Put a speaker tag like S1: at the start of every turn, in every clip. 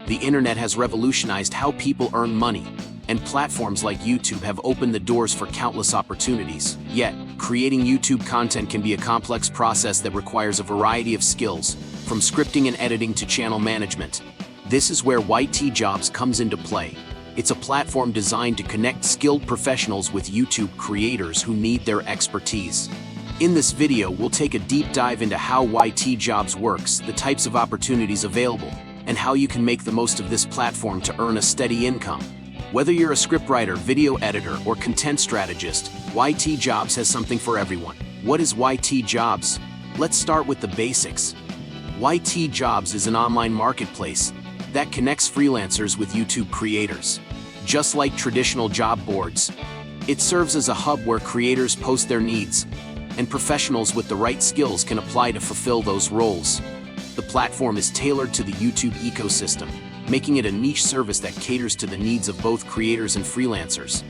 S1: The internet has revolutionized how people earn money, and platforms like YouTube have opened the doors for countless opportunities. Yet, creating YouTube content can be a complex process that requires a variety of skills, from scripting and editing to channel management. This is where YTJobs comes into play. It's a platform designed to connect skilled professionals with YouTube creators who need their expertise. In this video, we'll take a deep dive into how YTJobs works, the types of opportunities available, and how you can make the most of this platform to earn a steady income. Whether you're a scriptwriter, video editor, or content strategist, YTJobs has something for everyone. What is YTJobs? Let's start with the basics. YTJobs is an online marketplace that connects freelancers with YouTube creators. Just like traditional job boards, it serves as a hub where creators post their needs, and professionals with the right skills can apply to fulfill those roles. The platform is tailored to the YouTube ecosystem, making it a niche service that caters to the needs of both creators and freelancers.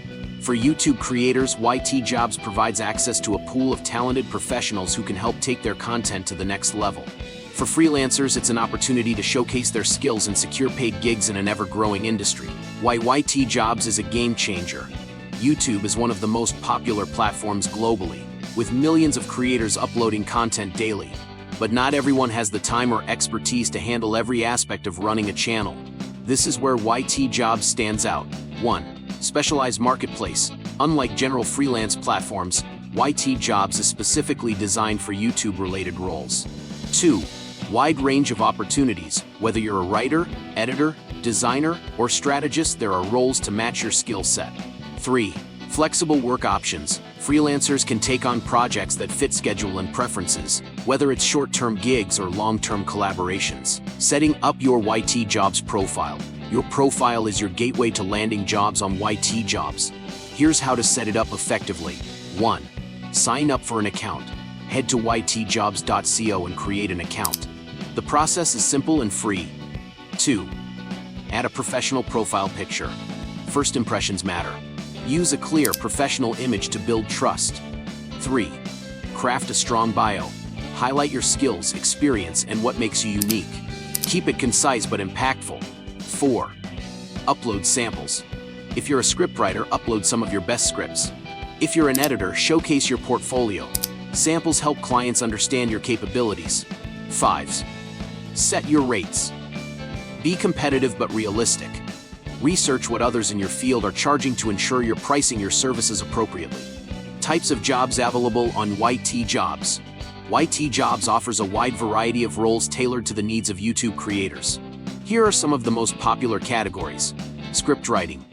S1: For YouTube creators, YTJobs provides access to a pool of talented professionals who can help take their content to the next level. For freelancers, it's an opportunity to showcase their skills and secure paid gigs in an ever-growing industry. Why YTJobs is a game changer. YouTube is one of the most popular platforms globally, with millions of creators uploading content daily. But not everyone has the time or expertise to handle every aspect of running a channel. This is where YTJobs stands out. 1. Specialized marketplace. Unlike general freelance platforms, YTJobs is specifically designed for YouTube-related roles. 2. Wide range of opportunities. Whether you're a writer, editor, designer, or strategist, there are roles to match your skill set. 3. Flexible work options. Freelancers can take on projects that fit schedule and preferences, whether it's short-term gigs or long-term collaborations. Setting up your YTJobs profile. Your profile is your gateway to landing jobs on YTJobs. Here's how to set it up effectively. 1. Sign up for an account. Head to YTJobs.co and create an account. The process is simple and free. 2. Add a professional profile picture. First impressions matter. Use a clear, professional image to build trust. 3. Craft a strong bio. Highlight your skills, experience, and what makes you unique. Keep it concise but impactful. 4. Upload samples. If you're a scriptwriter, upload some of your best scripts. If you're an editor, showcase your portfolio. Samples help clients understand your capabilities. 5. Set your rates. Be competitive but realistic. Research what others in your field are charging to ensure you're pricing your services appropriately. Types of jobs available on YTJobs. YTJobs offers a wide variety of roles tailored to the needs of YouTube creators. Here are some of the most popular categories. Scriptwriting.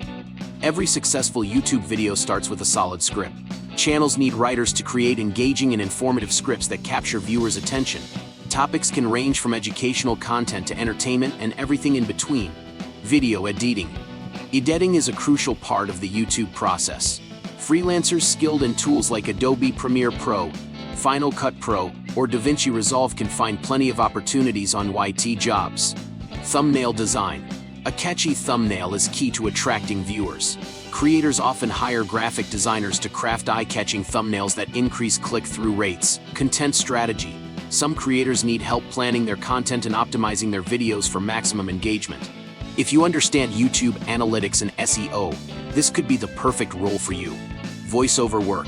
S1: Every successful YouTube video starts with a solid script. Channels need writers to create engaging and informative scripts that capture viewers' attention. Topics can range from educational content to entertainment and everything in between. Video editing. Editing is a crucial part of the YouTube process. Freelancers skilled in tools like Adobe Premiere Pro, Final Cut Pro, or DaVinci Resolve can find plenty of opportunities on YTJobs. Thumbnail design. A catchy thumbnail is key to attracting viewers. Creators often hire graphic designers to craft eye-catching thumbnails that increase click-through rates. Content strategy. Some creators need help planning their content and optimizing their videos for maximum engagement. If you understand YouTube analytics and SEO, this could be the perfect role for you. Voiceover work.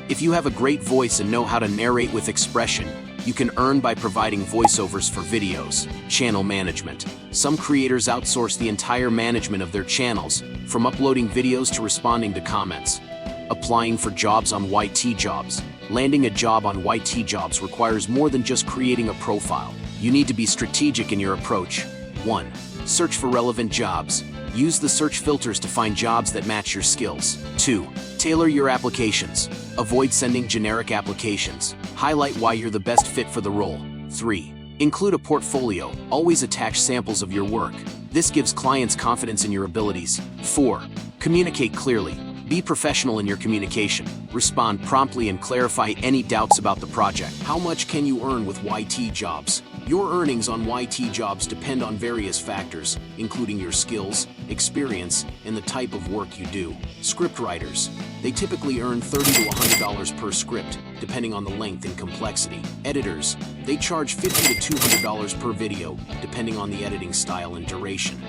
S1: If you have a great voice and know how to narrate with expression, you can earn by providing voiceovers for videos. Channel management. Some creators outsource the entire management of their channels, from uploading videos to responding to comments. Applying for jobs on YTJobs. Landing a job on YTJobs requires more than just creating a profile. You need to be strategic in your approach. 1. Search for relevant jobs. Use the search filters to find jobs that match your skills. 2. Tailor your applications. Avoid sending generic applications. Highlight why you're the best fit for the role. 3. Include a portfolio. Always attach samples of your work. This gives clients confidence in your abilities. 4. Communicate clearly. Be professional in your communication. Respond promptly and clarify any doubts about the project. How much can you earn with YTJobs? Your earnings on YTJobs depend on various factors, including your skills, experience, and the type of work you do. Scriptwriters. They typically earn $30 to $100 per script, depending on the length and complexity. Editors. They charge $50 to $200 per video, depending on the editing style and duration.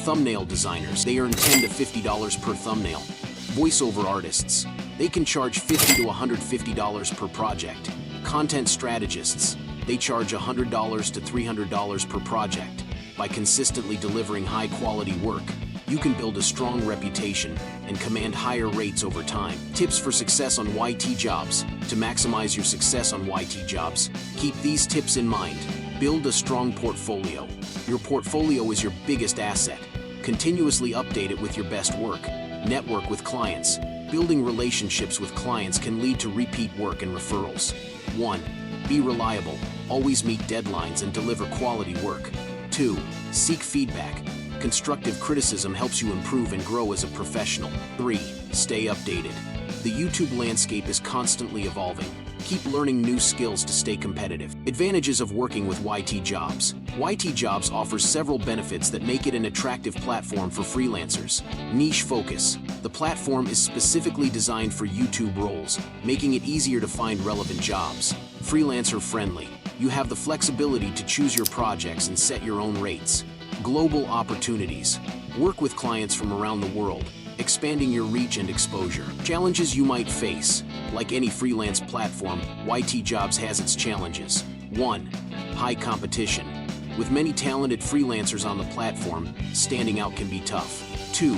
S1: Thumbnail designers, they earn $10 to $50 per thumbnail. Voiceover artists, they can charge $50 to $150 per project. Content strategists, they charge $100 to $300 per project. By consistently delivering high-quality work, you can build a strong reputation and command higher rates over time. Tips for success on YTJobs. To maximize your success on YTJobs, keep these tips in mind. Build a strong portfolio. Your portfolio is your biggest asset. Continuously update it with your best work. Network with clients. Building relationships with clients can lead to repeat work and referrals. 1. Be reliable. Always meet deadlines and deliver quality work. 2. Seek feedback. Constructive criticism helps you improve and grow as a professional. 3. Stay updated. The YouTube landscape is constantly evolving. Keep learning new skills to stay competitive. Advantages of working with YTJobs. YTJobs offers several benefits that make it an attractive platform for freelancers. Niche focus. The platform is specifically designed for YouTube roles, making it easier to find relevant jobs. Freelancer friendly. You have the flexibility to choose your projects and set your own rates. Global opportunities. Work with clients from around the world, expanding your reach and exposure. Challenges you might face. Like any freelance platform, YTJobs has its challenges. 1. High competition. With many talented freelancers on the platform, standing out can be tough. 2.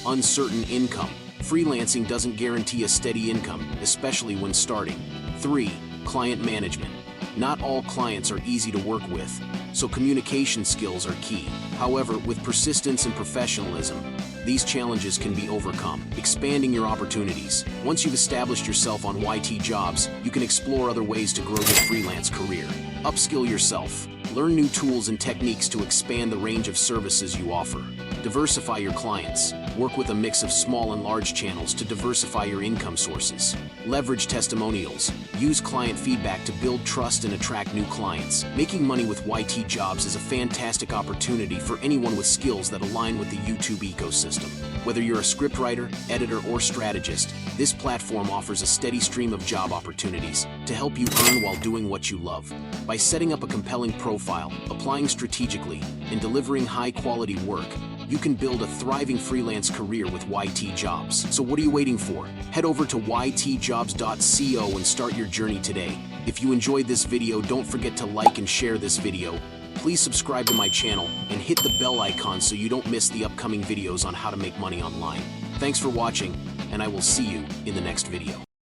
S1: Uncertain income. Freelancing doesn't guarantee a steady income, especially when starting. 3. Client management. Not all clients are easy to work with, so communication skills are key. However, with persistence and professionalism, these challenges can be overcome. Expanding your opportunities. Once you've established yourself on YTJobs, you can explore other ways to grow your freelance career. Upskill yourself. Learn new tools and techniques to expand the range of services you offer. Diversify your clients. Work with a mix of small and large channels to diversify your income sources. Leverage testimonials. Use client feedback to build trust and attract new clients. Making money with YTJobs is a fantastic opportunity for anyone with skills that align with the YouTube ecosystem. Whether you're a scriptwriter, editor, or strategist, this platform offers a steady stream of job opportunities to help you earn while doing what you love. By setting up a compelling profile, applying strategically, and delivering high-quality work, you can build a thriving freelance career with YTJobs. So what are you waiting for? Head over to YTJobs.𝐶O and start your journey today. If you enjoyed this video, don't forget to like and share this video. Please subscribe to my channel and hit the bell icon so you don't miss the upcoming videos on how to make money online. Thanks for watching, and I will see you in the next video.